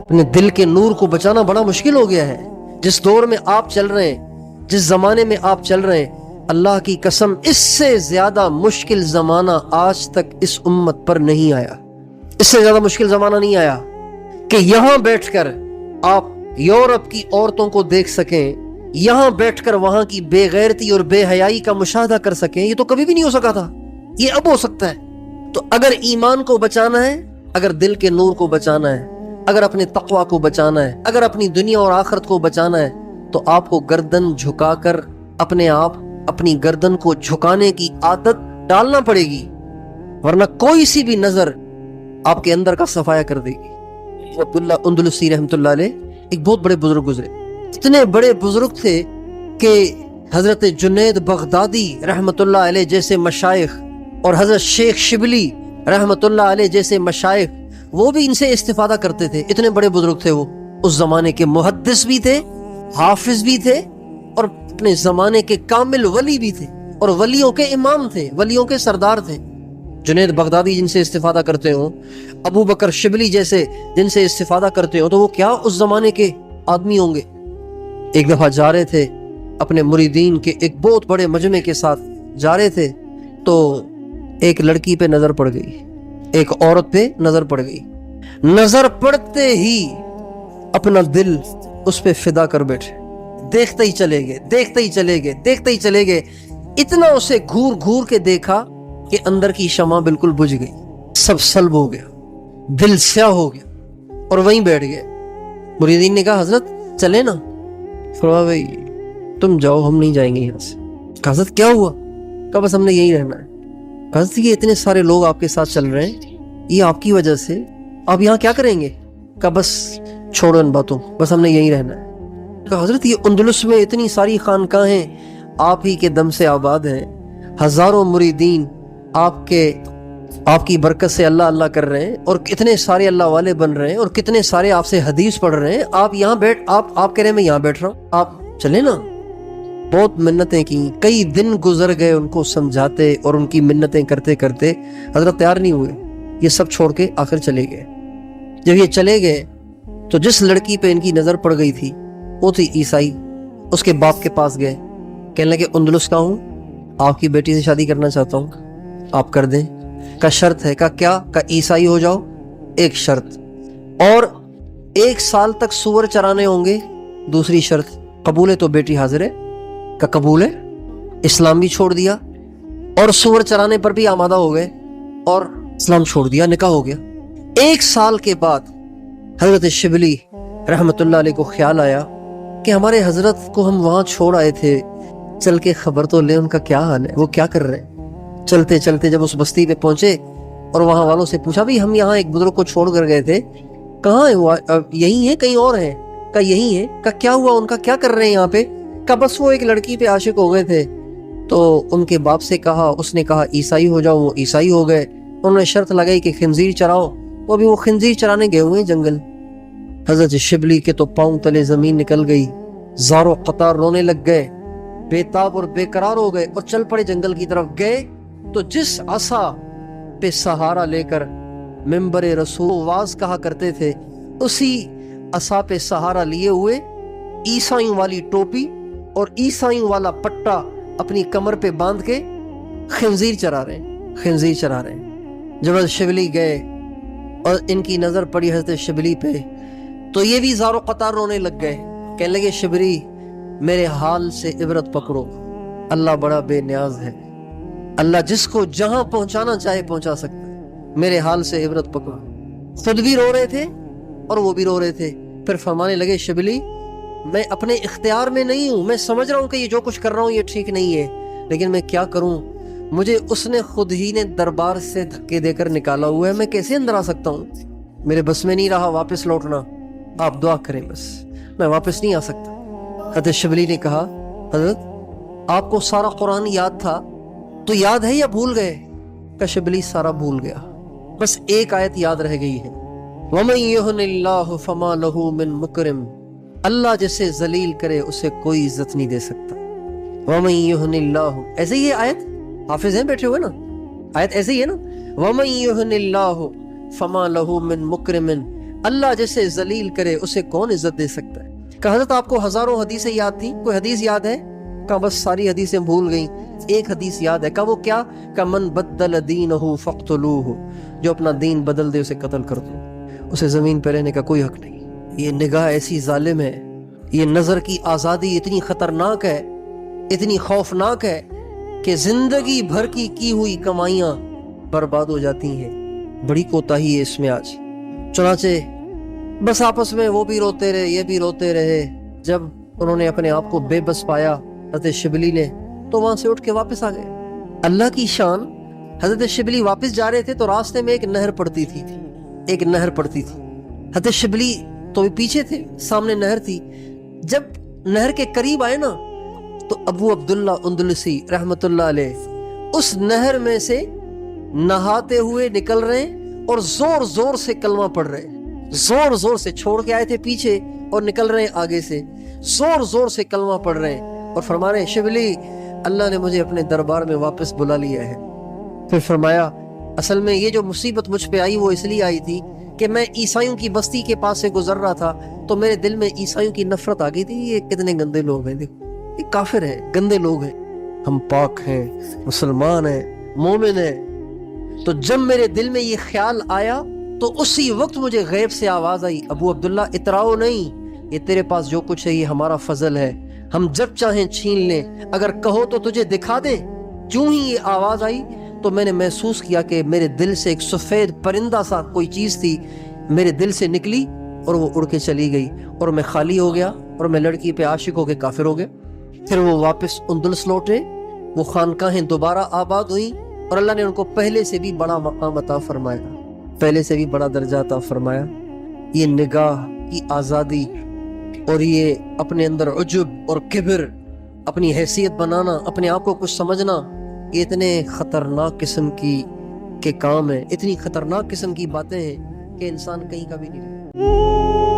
اپنے دل کے نور کو بچانا بڑا مشکل ہو گیا ہے. جس دور میں آپ چل رہے ہیں، جس زمانے میں آپ چل رہے ہیں، اللہ کی قسم اس سے زیادہ مشکل زمانہ آج تک اس امت پر نہیں آیا. اس سے زیادہ مشکل زمانہ نہیں آیا کہ یہاں بیٹھ کر آپ یورپ کی عورتوں کو دیکھ سکیں، یہاں بیٹھ کر وہاں کی بے غیرتی اور بے حیائی کا مشاہدہ کر سکیں. یہ تو کبھی بھی نہیں ہو سکا تھا، یہ اب ہو سکتا ہے. تو اگر ایمان کو بچانا ہے، اگر دل کے نور کو بچانا ہے، اگر اپنے تقوی کو بچانا ہے، اگر اپنی دنیا اور آخرت کو بچانا ہے، تو آپ کو گردن جھکا کر اپنے آپ اپنی گردن کو جھکانے کی عادت ڈالنا پڑے گی، ورنہ کوئی سی بھی نظر آپ کے اندر کا صفایا کر دے گی. عبداللہ اندلسی رحمۃ اللہ علیہ ایک بہت بڑے بزرگ گزرے. اتنے بڑے بزرگ تھے کہ حضرت جنید بغدادی رحمۃ اللہ علیہ جیسے مشائخ اور حضرت شیخ شبلی رحمۃ اللہ علیہ جیسے مشائخ وہ بھی ان سے استفادہ کرتے تھے. اتنے بڑے بزرگ تھے وہ. اس زمانے کے محدث بھی تھے، حافظ بھی تھے، اور اپنے زمانے کے کامل ولی بھی تھے، اور ولیوں کے امام تھے، ولیوں کے سردار تھے. جنید بغدادی جن سے استفادہ کرتے ہوں، ابو بکر شبلی جیسے جن سے استفادہ کرتے ہوں، تو وہ کیا اس زمانے کے آدمی ہوں گے. ایک دفعہ جا رہے تھے اپنے مریدین کے ایک بہت بڑے مجمع کے ساتھ جا رہے تھے، تو ایک لڑکی پہ نظر پڑ گئی، ایک عورت پہ نظر پڑ گئی. نظر پڑتے ہی اپنا دل اس پہ فدا کر بیٹھے. دیکھتے ہی چلے گئے، دیکھتے ہی چلے گئے، دیکھتے ہی چلے گئے. اتنا اسے گھور گھور کے دیکھا کہ اندر کی شمع بالکل بجھ گئی، سب سلب ہو گیا، دل سیاہ ہو گیا، اور وہیں بیٹھ گئے. مریدین نے کہا حضرت چلے نا. فرمایا بھائی تم جاؤ، ہم نہیں جائیں گے یہاں سے. کہا حضرت کیا ہوا؟ کہا بس ہم نے یہی رہنا ہے. کہا حضرت یہ اتنے سارے لوگ آپ کے ساتھ چل رہے ہیں، یہ آپ کی وجہ سے، آپ یہاں کیا کریں گے؟ کہا بس چھوڑو ان باتوں، بس ہم نے یہی رہنا ہے. کہا حضرت یہ اندلس میں اتنی ساری خانقاہیں آپ ہی کے دم سے آباد ہیں، ہزاروں مریدین آپ کی برکت سے اللہ اللہ کر رہے ہیں، اور کتنے سارے اللہ والے بن رہے ہیں، اور کتنے سارے آپ سے حدیث پڑھ رہے ہیں. آپ یہاں آپ کہہ رہے ہیں میں یہاں بیٹھ رہا ہوں، آپ چلیں نا. بہت منتیں کی، کئی دن گزر گئے ان کو سمجھاتے اور ان کی منتیں کرتے کرتے. حضرت تیار نہیں ہوئے، یہ سب چھوڑ کے آخر چلے گئے. جب یہ چلے گئے تو جس لڑکی پہ ان کی نظر پڑ گئی تھی وہ تھی عیسائی. اس کے باپ کے پاس گئے، کہنے لگے اندلس کا ہوں، آپ کی بیٹی سے شادی کرنا چاہتا ہوں، آپ کر دیں. کا شرط ہے. کا کیا؟ کا عیسائی ہو جاؤ، ایک شرط، اور 1 سال تک سور چرانے ہوں گے، دوسری شرط. قبول ہے تو بیٹی حاضر ہے. کا قبول ہے. اسلام بھی چھوڑ دیا اور سور چرانے پر بھی آمادہ ہو گئے اور اسلام چھوڑ دیا، نکاح ہو گیا. 1 سال کے بعد حضرت شبلی رحمت اللہ علیہ کو خیال آیا کہ ہمارے حضرت کو ہم وہاں چھوڑ آئے تھے، چل کے خبر تو لیں ان کا کیا حال ہے، وہ کیا کر رہے ہیں. چلتے چلتے جب اس بستی پہ پہنچے اور وہاں والوں سے پوچھا بھی ہم یہاں ایک بزرگ کو چھوڑ کر گئے تھے، کہاں ہے وہ؟ یہی ہے کہیں اور ہیں؟ کہ یہی ہے. کہ کیا ہوا ان کا، کیا کر رہے ہیں یہاں پہ؟ کہ بس وہ ایک لڑکی پہ عاشق ہو گئے تھے، تو ان کے باپ سے کہا، اس نے کہا عیسائی ہو جاؤ، وہ عیسائی ہو گئے. انہوں نے شرط لگائی کہ خنزیر چراؤ، وہ بھی وہ خنزیر چرانے گئے ہوئے جنگل. حضرت شبلی کے تو پاؤں تلے زمین نکل گئی، زار و قطار رونے لگ گئے، بے تاب اور بے قرار ہو گئے اور چل پڑے جنگل کی طرف. گئے تو جس عصا پہ سہارا لے کر منبر رسول واز کہا کرتے تھے، اسی عصا پہ سہارا لیے ہوئے عیسائیوں والی ٹوپی اور عیسائیوں والا پٹا اپنی کمر پہ باندھ کے خنزیر چرا رہے ہیں، خنزیر چرا رہے ہیں. جب حضرت شبلی گئے اور ان کی نظر پڑی حضرت شبلی پہ تو یہ بھی زار و قطار رونے لگ گئے. کہنے لگے شبلی میرے حال سے عبرت پکڑو، اللہ بڑا بے نیاز ہے، اللہ جس کو جہاں پہنچانا چاہے پہنچا سکتا ہے، میرے حال سے عبرت پکڑو. خود بھی رو رہے تھے اور وہ بھی رو رہے تھے. پھر فرمانے لگے شبلی میں اپنے اختیار میں نہیں ہوں، میں سمجھ رہا ہوں کہ یہ جو کچھ کر رہا ہوں یہ ٹھیک نہیں ہے، لیکن میں کیا کروں، مجھے اس نے خود ہی نے دربار سے دھکے دے کر نکالا ہوا ہے، میں کیسے اندر آ سکتا ہوں، میرے بس میں نہیں رہا واپس لوٹنا، آپ دعا کریں بس، میں واپس نہیں آ سکتا. حضرت شبلی نے کہا حضرت آپ کو سارا قرآن یاد تھا تو یاد ہے یا بھول گئے؟ کہ شبلی سارا بھول گیا، بس ایک آیت یاد رہ گئی ہے، وَمَن يُهِنِ اللَّهُ فَمَا لَهُ مِن مُكْرِمٍ، اللہ جسے ذلیل کرے اسے کوئی عزت نہیں دے سکتا. وَمَن يُهِنِ اللَّهُ، ایسے ہی یہ آیت حافظ ہیں بیٹھے ہوئے نا، آیت ایسے ہی ہے نا، وَمَن يُهِنِ اللَّهُ فما لہو من مکرم، اللہ جسے ذلیل کرے اسے کون عزت دے سکتا ہے۔ کہ حضرت آپ کو ہزاروں حدیثیں یاد تھیں، کوئی حدیث یاد ہے؟ کہ بس ساری حدیثیں بھول گئیں، ایک حدیث یاد ہے۔ کہ وہ کیا؟ کہ من بدل دینہ فاقتلوہ، جو اپنا دین بدل دے اسے قتل کر دو، اسے زمین پہ رہنے کا کوئی حق نہیں۔ یہ نگاہ ایسی ظالم ہے، یہ نظر کی آزادی اتنی خطرناک ہے، اتنی خوفناک ہے کہ زندگی بھر کی ہوئی کمائیاں برباد ہو جاتی ہیں۔ بڑی کوتاہی ہے اس میں آج۔ چنانچہ بس آپس میں وہ بھی روتے رہے، یہ بھی روتے رہے۔ جب انہوں نے اپنے آپ کو بے بس پایا حضرت شبلی نے، تو وہاں سے اٹھ کے واپس آ گئے۔ اللہ کی شان، حضرت شبلی واپس جا رہے تھے تو راستے میں ایک نہر پڑتی تھی، ایک نہر پڑتی تھی۔ حضرت شبلی تو پیچھے تھے، سامنے نہر تھی۔ جب نہر کے قریب آئے نا تو ابو عبداللہ اندلسی رحمت اللہ علیہ اس نہر میں سے نہاتے ہوئے نکل رہے ہیں اور زور زور سے کلمہ پڑھ رہے ہیں، زور زور سے، چھوڑ کے آئے تھے پیچھے اور نکل رہے ہیں آگے سے، زور زور سے کلمہ پڑھ رہے ہیں اور فرما رہے ہیں شبلی اللہ نے مجھے اپنے دربار میں واپس بلا لیا ہے۔ پھر فرمایا اصل میں یہ جو مصیبت مجھ پہ آئی وہ اس لیے آئی تھی کہ میں عیسائیوں کی بستی کے پاس سے گزر رہا تھا تو میرے دل میں عیسائیوں کی نفرت آ گئی تھی، یہ کتنے گندے لوگ ہیں، دیکھو یہ کافر ہیں، گندے لوگ ہیں، ہم پاک ہیں، مسلمان ہیں، مومن ہیں۔ تو جب میرے دل میں یہ خیال آیا تو اسی وقت مجھے غیب سے آواز آئی، ابو عبداللہ اتراؤ نہیں، یہ تیرے پاس جو کچھ ہے یہ ہمارا فضل ہے، ہم جب چاہیں چھین لیں، اگر کہو تو تجھے دکھا دیں۔ جو ہی یہ آواز آئی تو میں نے محسوس کیا کہ میرے دل سے ایک سفید پرندہ سا کوئی چیز تھی میرے دل سے نکلی اور وہ اڑ کے چلی گئی اور میں خالی ہو گیا اور میں لڑکی پہ عاشق ہو کے کافر ہو گیا۔ پھر وہ واپس اندلس لوٹے، وہ خانقاہیں دوبارہ آباد ہوئیں اور اللہ نے ان کو پہلے سے بھی بڑا مقام عطا فرمایا، پہلے سے بھی بڑا درجہ عطا فرمایا۔ یہ نگاہ کی آزادی اور یہ اپنے اندر عجب اور کبر، اپنی حیثیت بنانا، اپنے آپ کو کچھ سمجھنا، یہ اتنے خطرناک قسم کے کام ہیں، اتنی خطرناک قسم کی باتیں ہیں کہ انسان کہیں کا بھی نہیں۔